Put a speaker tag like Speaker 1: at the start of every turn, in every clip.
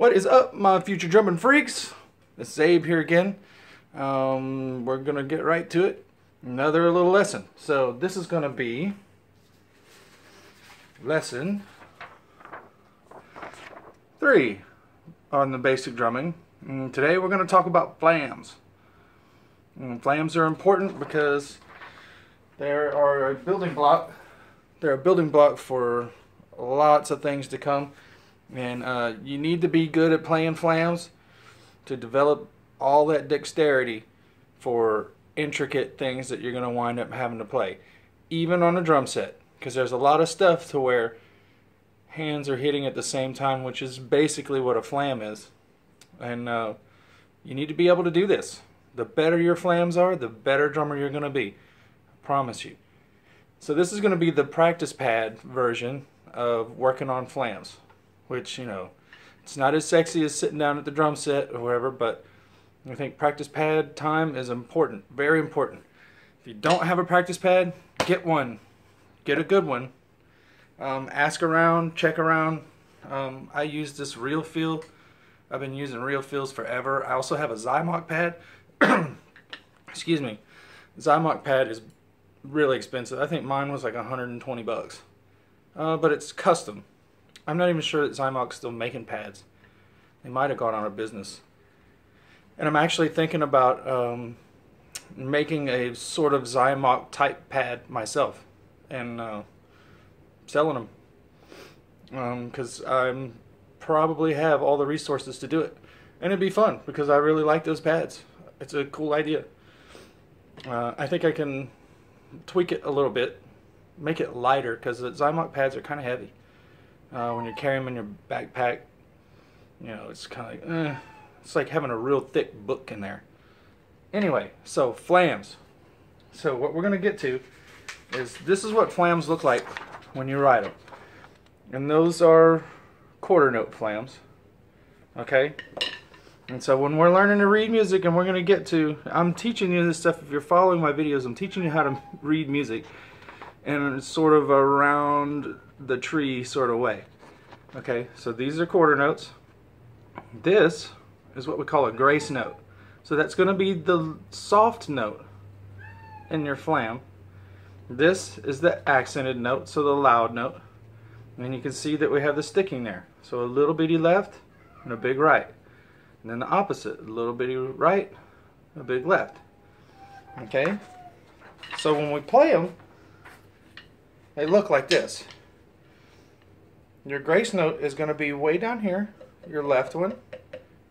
Speaker 1: What is up, my future drumming freaks? It's Abe here again. We're gonna get right to it. Another little lesson. So this is gonna be lesson 3 on the basic drumming. And today we're gonna talk about flams. And flams are important because they are a building block. They're a building block for lots of things to come. And you need to be good at playing flams to develop all that dexterity for intricate things that you're going to wind up having to play, even on a drum set, because there's a lot of stuff to where hands are hitting at the same time, which is basically what a flam is. And you need to be able to do this. The better your flams are, the better drummer you're going to be. I promise you. So this is going to be the practice pad version of working on flams, which, you know, it's not as sexy as sitting down at the drum set or whatever, but I think practice pad time is important, very important. If you don't have a practice pad, get one. Get a good one. Ask around, check around. I use this Real Feel. I've been using Real Feels forever. I also have a Zymoc pad. Excuse me. Zymoc pad is really expensive. I think mine was like 120 bucks. But it's custom. I'm not even sure that Zymoc's still making pads. They might have gone out of business. And I'm actually thinking about making a sort of Zymoc type pad myself and selling them. Because I probably have all the resources to do it. And it'd be fun because I really like those pads. It's a cool idea. I think I can tweak it a little bit. Make it lighter because the Zymoc pads are kind of heavy. When you're carrying them in your backpack, you know, it's kind of like, it's like having a real thick book in there. Anyway, so flams. So what we're going to get to is this is what flams look like when you ride them. And those are quarter note flams. Okay? And so when we're learning to read music and we're going to get to, I'm teaching you this stuff. If you're following my videos, I'm teaching you how to read music. And it's sort of around the tree sort of way. Okay, so these are quarter notes. This is what we call a grace note. So that's going to be the soft note in your flam. This is the accented note, so the loud note. And you can see that we have the sticking there. So a little bitty left and a big right. And then the opposite, a little bitty right, a big left. Okay, so when we play them, they look like this. Your grace note is going to be way down here, your left one,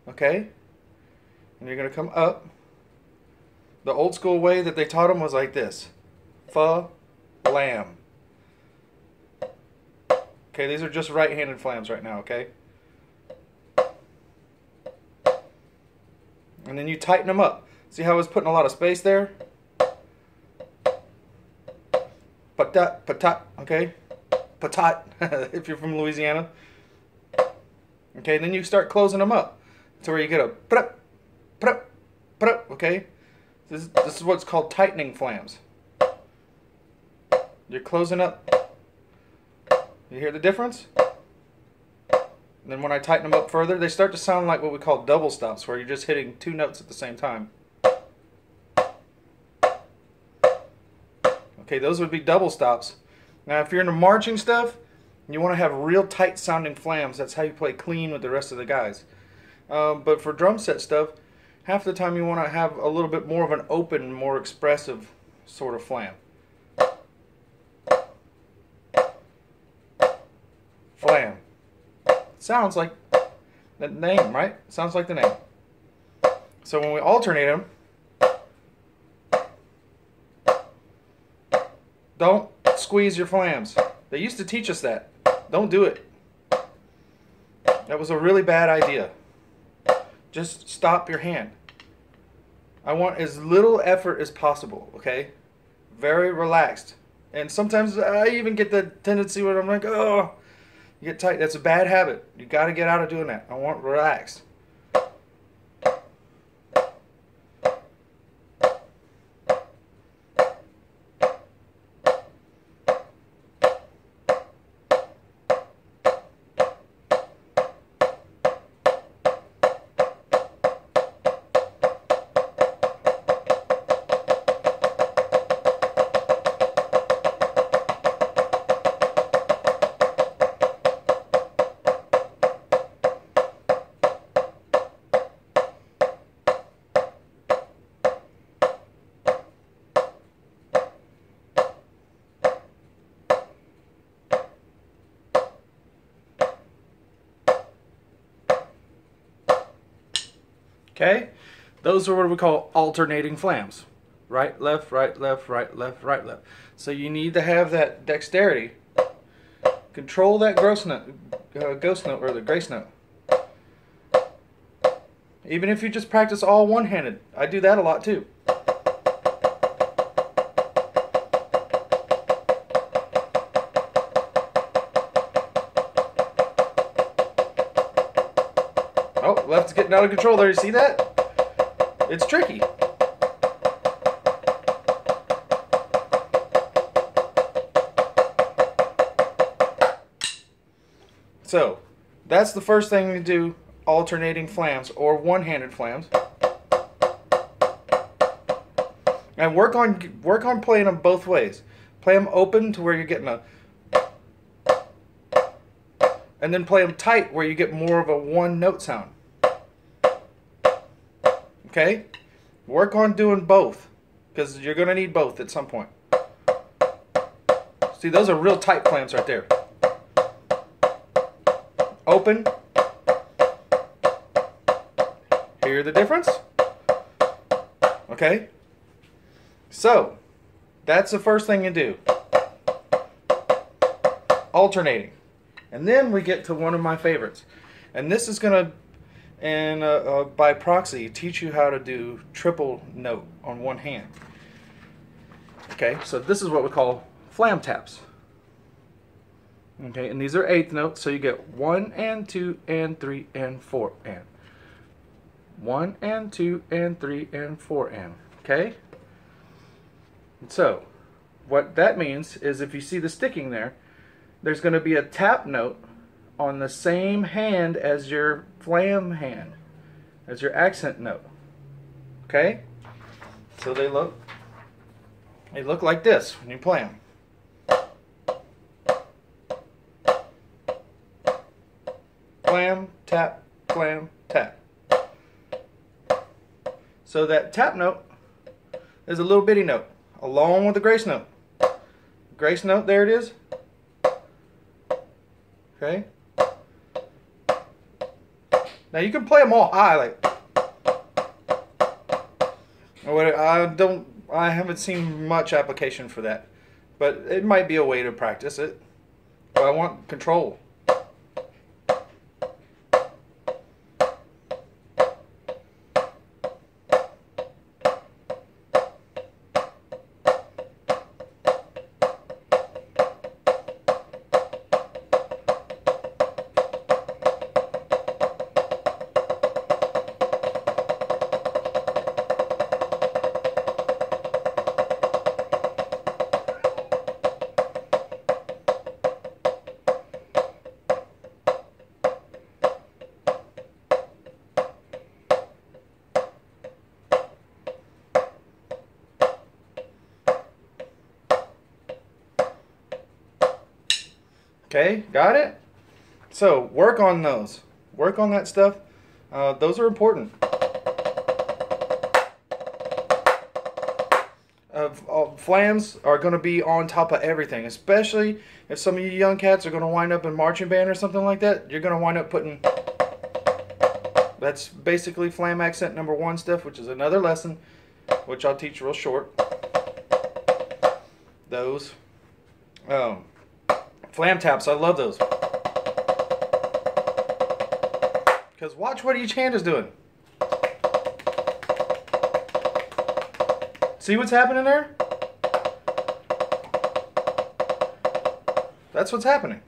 Speaker 1: okay? And you're going to come up. The old school way that they taught them was like this. Fa, lam. Okay, these are just right-handed flams right now, okay? And then you tighten them up. See how I was putting a lot of space there? Patat, patat, okay? Patat, if you're from Louisiana. Okay, then you start closing them up to where you get a prup, prup, prup, okay? This is what's called tightening flams. You're closing up. You hear the difference? And then when I tighten them up further, they start to sound like what we call double stops, where you're just hitting 2 notes at the same time. Okay, those would be double stops. Now, if you're into marching stuff, you want to have real tight sounding flams. That's how you play clean with the rest of the guys. But for drum set stuff, half the time you want to have a little bit more of an open, more expressive sort of flam. Flam. Sounds like the name, right? Sounds like the name. So when we alternate them, don't squeeze your flams. They used to teach us that. Don't do it. That was a really bad idea. Just stop your hand. I want as little effort as possible, okay? Very relaxed. And sometimes I even get the tendency where I'm like, oh, you get tight. That's a bad habit. You got to get out of doing that. I want relaxed. Okay? Those are what we call alternating flams. Right, left, right, left, right, left, right, left. So you need to have that dexterity. Control that ghost note or the grace note. Even if you just practice all one-handed. I do that a lot too. Oh, left's getting out of control there. You see that? It's tricky. So, that's the first thing to do, alternating flams or one-handed flams. And work on playing them both ways. Play them open to where you're getting a, and then play them tight where you get more of a one-note sound. Okay? Work on doing both, because you're going to need both at some point. See, those are real tight flams right there. Open. Hear the difference? Okay? So, that's the first thing you do. Alternating. And then we get to one of my favorites. And this is going to, and by proxy, teach you how to do triple note on one hand. Okay, so this is what we call flam taps. Okay, and these are eighth notes, so you get 1 and 2 and 3 and 4 and 1 and 2 and 3 and 4 and. Okay? So, what that means is if you see the sticking there, there's going to be a tap note on the same hand as your flam hand, as your accent note. Okay? So they look like this when you play them. Flam, tap, flam, tap. So that tap note is a little bitty note, along with the grace note. Grace note, there it is. Okay. Now you can play them all high, like. I haven't seen much application for that, but it might be a way to practice it. But I want control. Okay, got it? So, work on those. Work on that stuff. Those are important. Flams are going to be on top of everything, especially if some of you young cats are going to wind up in marching band or something like that. You're going to wind up putting... That's basically flam accent number 1 stuff, which is another lesson, which I'll teach real short. Those. Flam taps, I love those. Because watch what each hand is doing. See what's happening there? That's what's happening.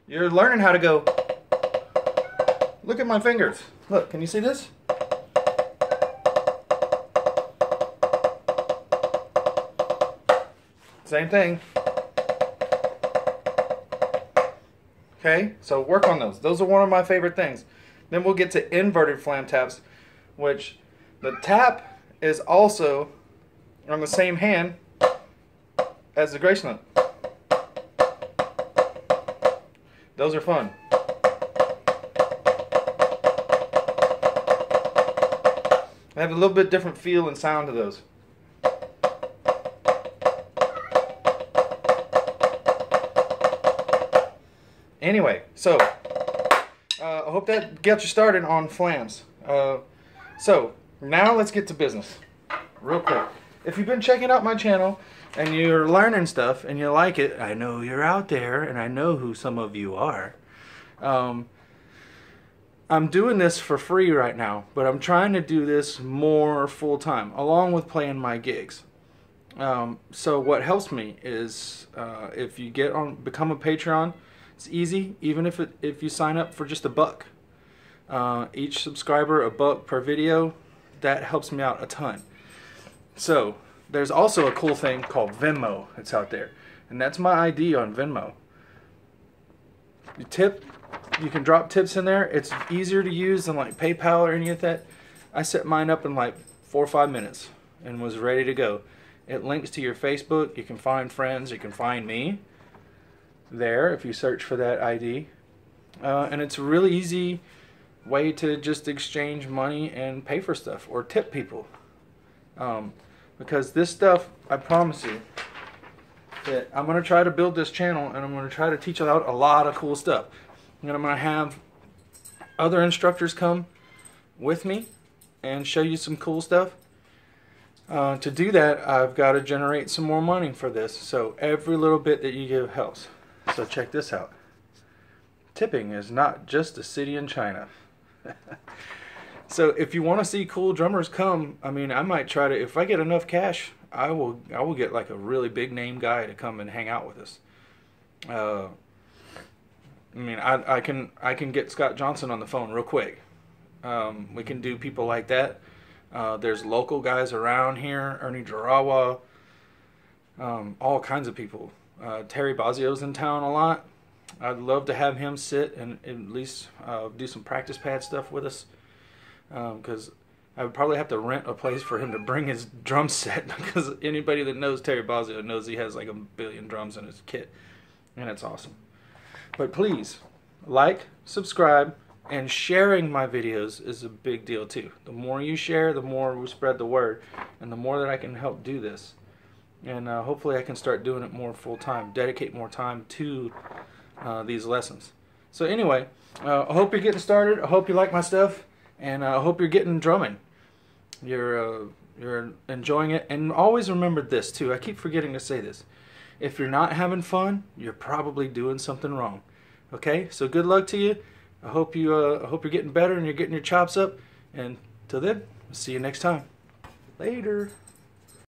Speaker 1: You're learning how to go. Look at my fingers. Look, can you see this? Same thing. Okay, so work on those. Those are one of my favorite things. Then we'll get to inverted flam taps, which the tap is also on the same hand as the grace note. Those are fun. They have a little bit different feel and sound to those. Anyway, so I hope that gets you started on flams. So now let's get to business real quick. If you've been checking out my channel and you're learning stuff and you like it, I know you're out there and I know who some of you are. I'm doing this for free right now, but I'm trying to do this more full-time along with playing my gigs. So what helps me is if you become a Patreon, it's easy. Even if you sign up for just $1, each subscriber $1 per video, that helps me out a ton. So there's also a cool thing called Venmo that's out there, and that's my ID on Venmo. You can drop tips in there. It's easier to use than like PayPal or any of that. I set mine up in like 4 or 5 minutes and was ready to go. It links to your Facebook. You can find friends. You can find me there if you search for that ID. And it's a really easy way to just exchange money and pay for stuff or tip people. Because this stuff, I promise you, that I'm going to try to build this channel and I'm going to try to teach out a lot of cool stuff. And I'm going to have other instructors come with me and show you some cool stuff. To do that, I've got to generate some more money for this. So every little bit that you give helps. So check this out. Tipping is not just a city in China. So if you want to see cool drummers come, I mean, I might try to, if I get enough cash, I will get like a really big name guy to come and hang out with us. I mean, I can get Scott Johnson on the phone real quick. We can do people like that. There's local guys around here, Ernie Jarawa, all kinds of people. Terry Bozzio's in town a lot. I'd love to have him sit and at least do some practice pad stuff with us. Because I would probably have to rent a place for him to bring his drum set, because anybody that knows Terry Bozzio knows he has like 1 billion drums in his kit, and it's awesome. But please, like, subscribe, and sharing my videos is a big deal too. The more you share, the more we spread the word, and the more that I can help do this. And hopefully I can start doing it more full-time, dedicate more time to these lessons. So anyway, I hope you're getting started. I hope you like my stuff. And I hope you're getting drumming. You're enjoying it. And always remember this too. I keep forgetting to say this. If you're not having fun, you're probably doing something wrong. Okay? So good luck to you. I hope you're getting better and you're getting your chops up. And till then, see you next time. Later.